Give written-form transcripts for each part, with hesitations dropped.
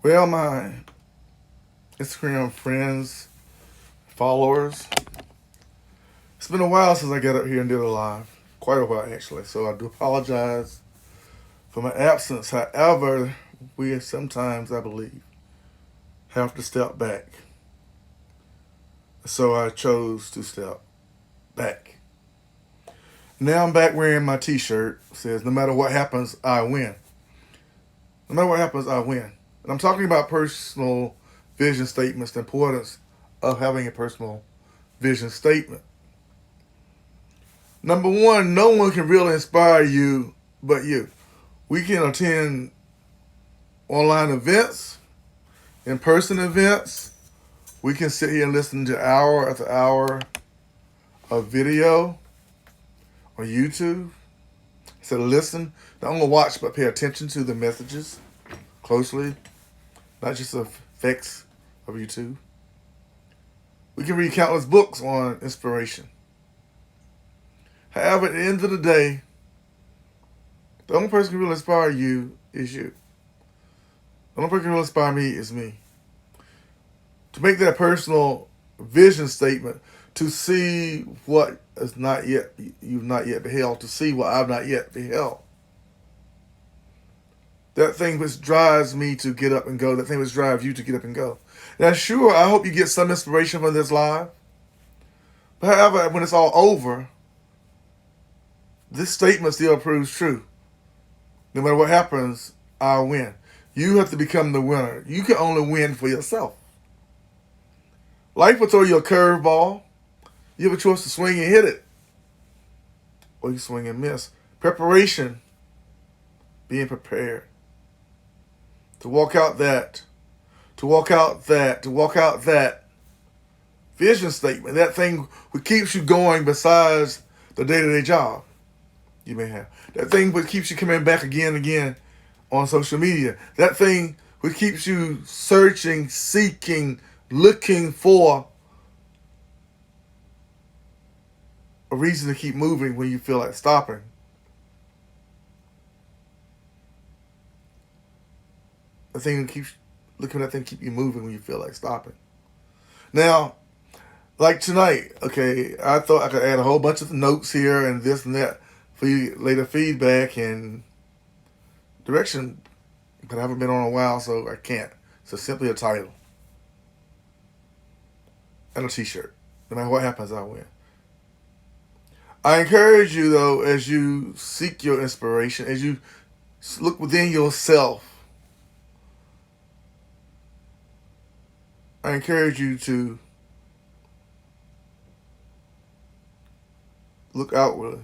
Well, my Instagram friends, followers, it's been a while since I got up here and did a live. Quite a while, actually. So I do apologize for my absence. However, we sometimes, I believe, have to step back. So I chose to step back. Now I'm back wearing my t-shirt. It says, no matter what happens, I win. No matter what happens, I win. And I'm talking about personal vision statements, the importance of having a personal vision statement. Number one, no one can really inspire you but you. We can attend online events, in-person events. We can sit here and listen to hour after hour of video on YouTube. So listen, not only watch, but pay attention to the messages closely, not just the effects of YouTube. We can read countless books on inspiration. However, at the end of the day, the only person who will inspire you is you. The only person who will inspire me is me. To make that personal vision statement, to see what is not yet you've not yet beheld, to see what I've not yet beheld. That thing which drives me to get up and go, that thing which drives you to get up and go. Now, sure, I hope you get some inspiration from this live. But however, when it's all over, this statement still proves true. No matter what happens, I'll win. You have to become the winner. You can only win for yourself. Life will throw you a curveball. You have a choice to swing and hit it, or you swing and miss. Preparation, being prepared. To walk out that vision statement, that thing what keeps you going besides the day-to-day job you may have. That thing what keeps you coming back again and again on social media. That thing what keeps you searching, seeking, looking for a reason to keep moving when you feel like stopping. The thing that keeps looking at that thing keep you moving when you feel like stopping. Now, like tonight, okay, I thought I could add a whole bunch of notes here and this and that for you later feedback and direction, but I haven't been on a while, so I can't. So simply a title and a t-shirt. No matter what happens, I win. I encourage you, though, as you seek your inspiration, as you look within yourself, I encourage you to look outwardly.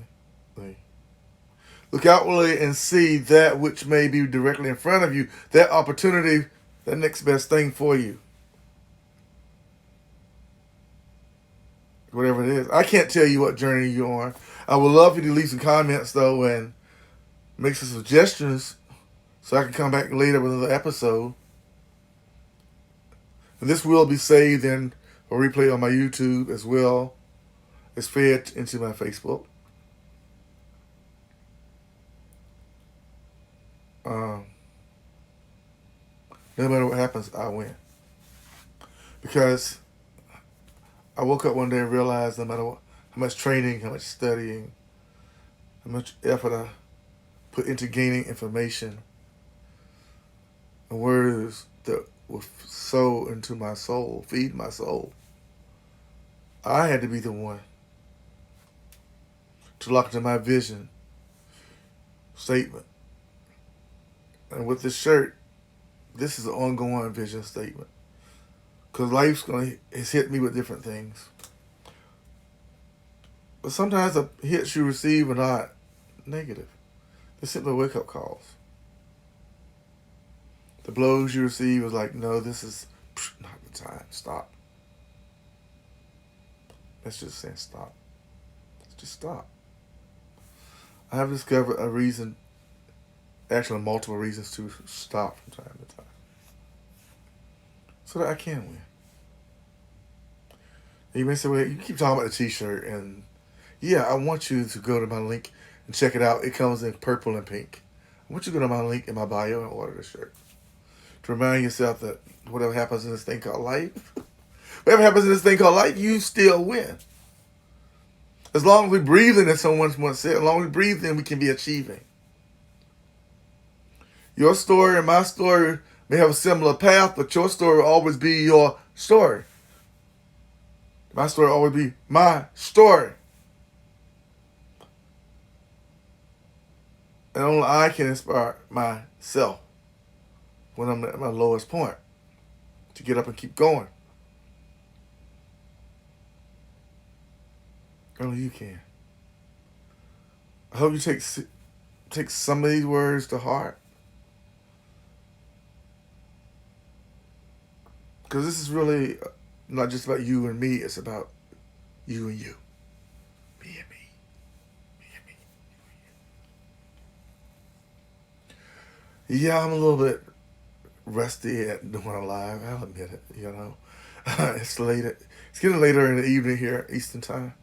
Look outwardly and see that which may be directly in front of you, that opportunity, that next best thing for you. Whatever it is. I can't tell you what journey you're on. I would love for you to leave some comments, though, and make some suggestions so I can come back later with another episode. And this will be saved and a replay on my YouTube as well. It's fed into my Facebook. No matter what happens, I win. Because I woke up one day and realized no matter what, how much training, how much studying, how much effort I put into gaining information and words that will sow into my soul, feed my soul, I had to be the one to lock into my vision statement. And with this shirt, this is an ongoing vision statement. Because life's has hit me with different things. But sometimes the hits you receive are not negative. They're simply wake-up calls. The blows you receive is like, no, this is not the time. Stop. Let's just say stop. Let's just stop. I have discovered a reason, actually multiple reasons to stop from time to time. So that I can win. And you may say, well, you keep talking about the t-shirt, and yeah, I want you to go to my link and check it out. It comes in purple and pink. I want you to go to my link in my bio and order the shirt. to remind yourself that whatever happens in this thing called life, whatever happens in this thing called life, you still win. As long as we breathe in, as someone once said, as long as we breathe in, we can be achieving. Your story and my story may have a similar path, but your story will always be your story. My story will always be my story. And only I can inspire myself when I'm at my lowest point to get up and keep going. Only you can. I hope you take some of these words to heart. Because this is really not just about you and me, it's about you and you. Me and me. Me and me. Yeah, I'm a little bit rusty at doing a live. I'll admit it, It's getting later in the evening here, Eastern time.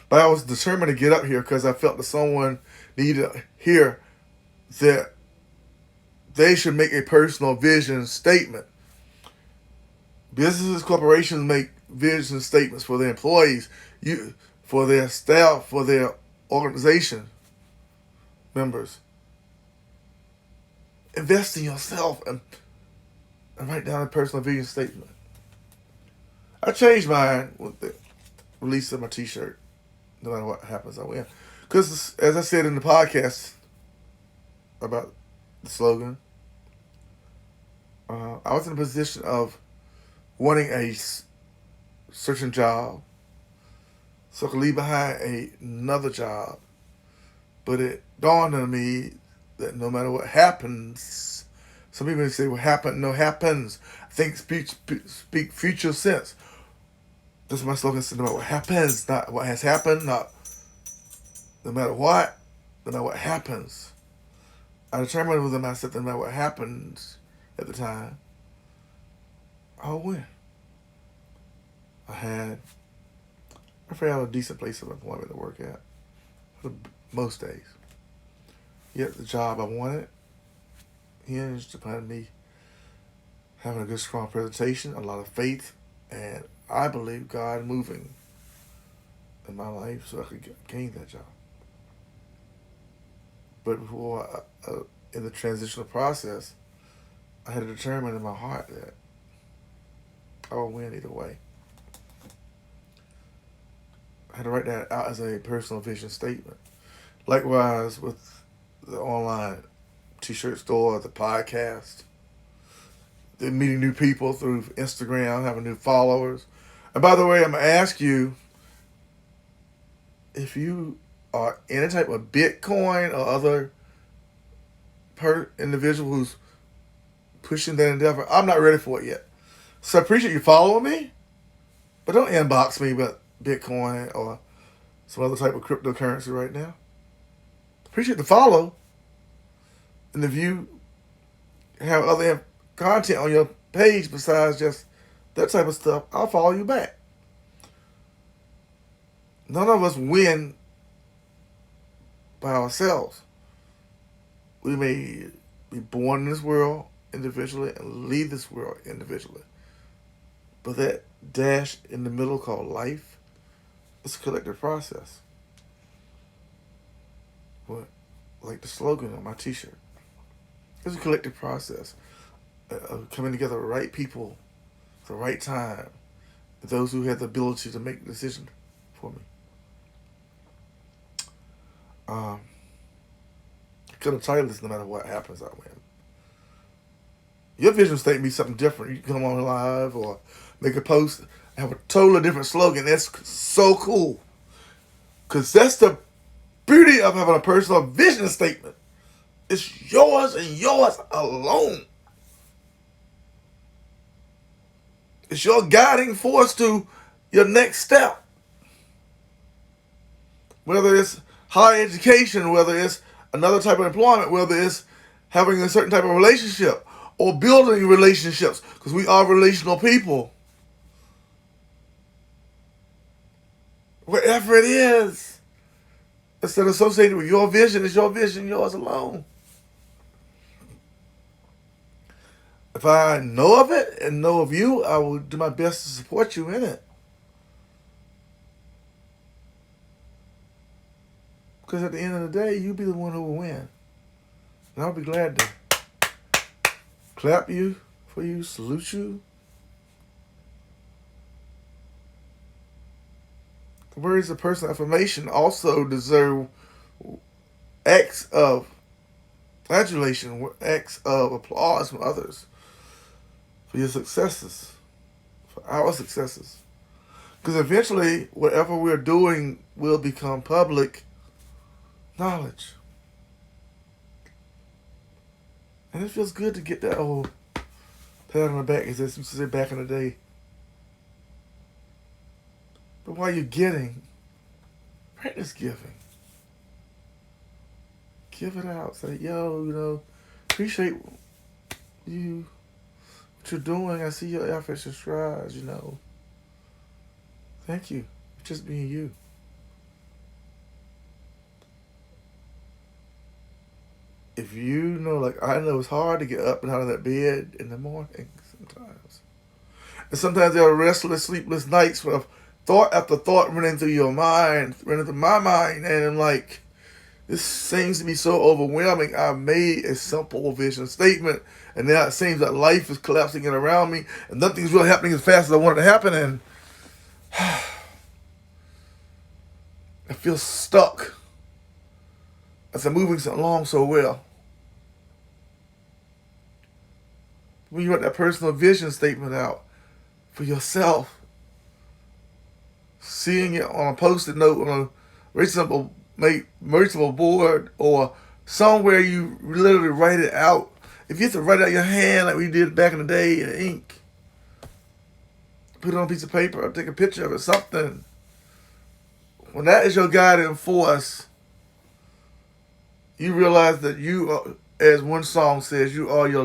But I was determined to get up here because I felt that someone needed to hear that they should make a personal vision statement. Businesses, corporations make vision statements for their employees, for their staff, for their organization members. Invest in yourself and write down a personal vision statement. I changed mine with the release of my t-shirt. No matter what happens, I win. Because, as I said in the podcast about the slogan, I was in a position of wanting a certain job, so I could leave behind another job. But it dawned on me that no matter what happens, some people say, "What happened? No happens." I think speak future sense. That's my slogan. No matter what happens, not what has happened, no matter what happens. I determined within myself that no matter what happens at the time, I'll win. I had a decent place of employment to work at for most days. Yet the job I wanted hinged upon me having a good, strong presentation, a lot of faith, and I believe God moving in my life so I could gain that job. But before, in the transitional process, I had to determine in my heart that I would win either way. I had to write that out as a personal vision statement. Likewise with the online t-shirt store, the podcast, the meeting new people through Instagram, having new followers. And by the way, I'm going to ask you, if you are any type of Bitcoin or other individual who's pushing that endeavor, I'm not ready for it yet. So I appreciate you following me, but don't inbox me about Bitcoin or some other type of cryptocurrency right now. Appreciate the follow. And if you have other content on your page besides just that type of stuff, I'll follow you back. None of us win by ourselves. We may be born in this world individually and leave this world individually. But that dash in the middle called life is a collective process. What? Like the slogan on my t-shirt. It's a collective process of coming together with the right people at the right time. Those who have the ability to make the decision for me. I could have titled this, no matter what happens, I win. Your vision statement be something different. You can come on live or make a post and have a totally different slogan. That's so cool. Because that's the beauty of having a personal vision statement. It's yours and yours alone. It's your guiding force to your next step. Whether it's higher education, whether it's another type of employment, whether it's having a certain type of relationship or building relationships, because we are relational people. Wherever it is, instead of associated with your vision, it's your vision, yours alone. If I know of it and know of you, I will do my best to support you in it. Because at the end of the day, you'll be the one who will win. And I'll be glad to clap you for you, salute you. Words of personal affirmation also deserve acts of adulation, acts of applause from others for your successes, for our successes. Because eventually, whatever we're doing will become public knowledge. And it feels good to get that old pat on the back, as they used to say back in the day. But while you're getting, practice giving. Give it out. Say, yo, appreciate you, what you're doing. I see your efforts, your strides, Thank you for just being you. If you know, I know it's hard to get up and out of that bed in the morning sometimes. And sometimes there are restless, sleepless nights with thought after thought running through your mind, running through my mind. And I'm like, this seems to be so overwhelming. I made a simple vision statement, and now it seems that life is collapsing in around me, and nothing's really happening as fast as I want it to happen, and I feel stuck as I'm moving along so well. When you write that personal vision statement out for yourself, seeing it on a post-it note on a merchantable board or somewhere, you literally write it out. If you have to write it out your hand like we did back in the day in ink, put it on a piece of paper or take a picture of it, something. When that is your guiding force, you realize that you are, as one song says, you are your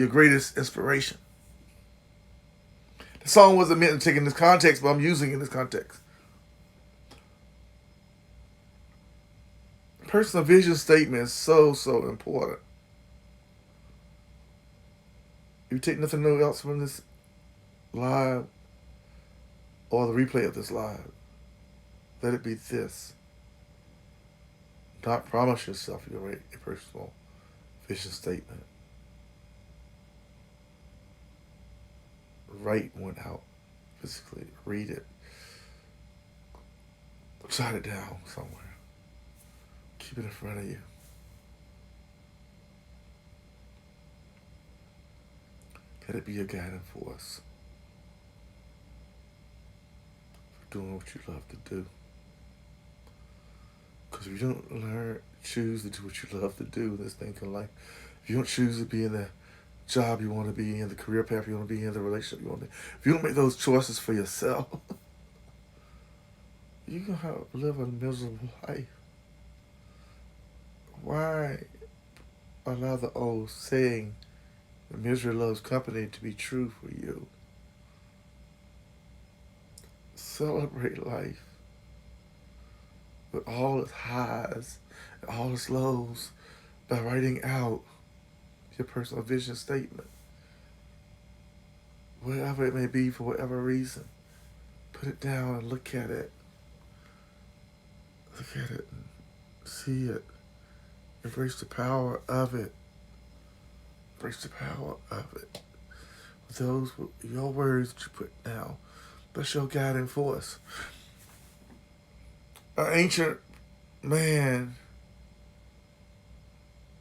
greatest inspiration. The song wasn't meant to take in this context, but I'm using it in this context. Personal vision statement is so, so important. If you take nothing else from this live or the replay of this live, let it be this. Not promise yourself you'll write a personal vision statement. Write one out physically. Read it. Jot it down somewhere. Keep it in front of you. Let it be your guiding force for doing what you love to do. Because if you don't choose to do what you love to do in this thing in life, if you don't choose to be in the job you want to be in, the career path you want to be in, the relationship you want to be in, if you don't make those choices for yourself, you're going to live a miserable life. Why allow the old saying, misery loves company, to be true for you? Celebrate life with all its highs and all its lows by writing out your personal vision statement. Whatever it may be, for whatever reason, put it down and look at it. Look at it and see it. Embrace the power of it. Embrace the power of it. Those were your words that you put down. That's your guiding force. An ancient man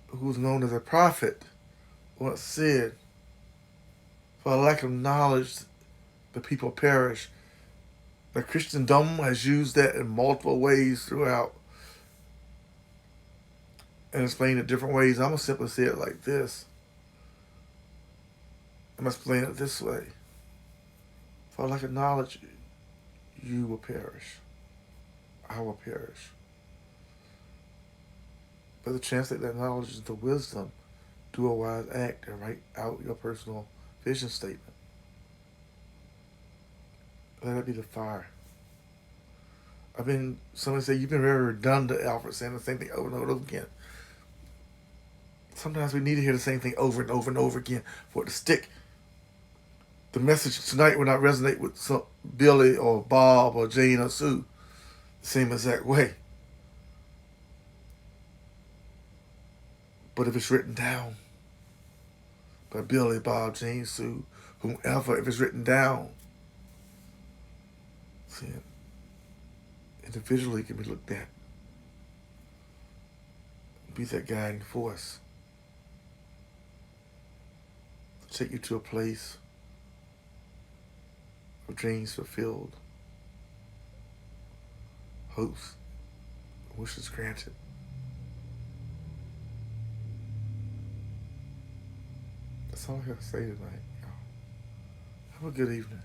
who was known as a prophet once said, for lack of knowledge, the people perish. The Christendom has used that in multiple ways throughout and explained it different ways. I'm going to simply say it like this. I'm going to explain it this way. For lack of knowledge, you will perish. I will perish. But to translate that knowledge into wisdom, do a wise act and write out your personal vision statement. Let it be the fire. Somebody say, you've been very redundant, Alfred, saying the same thing over and over again. Sometimes we need to hear the same thing over and over and over again for it to stick. The message tonight will not resonate with Billy or Bob or Jane or Sue the same exact way. But if it's written down by Billy, Bob, Jane, Sue, whomever, if it's written down, see it individually can be looked at. Be that guiding force. Take you to a place of dreams fulfilled, hopes, wishes granted. That's all I have to say tonight. Have a good evening.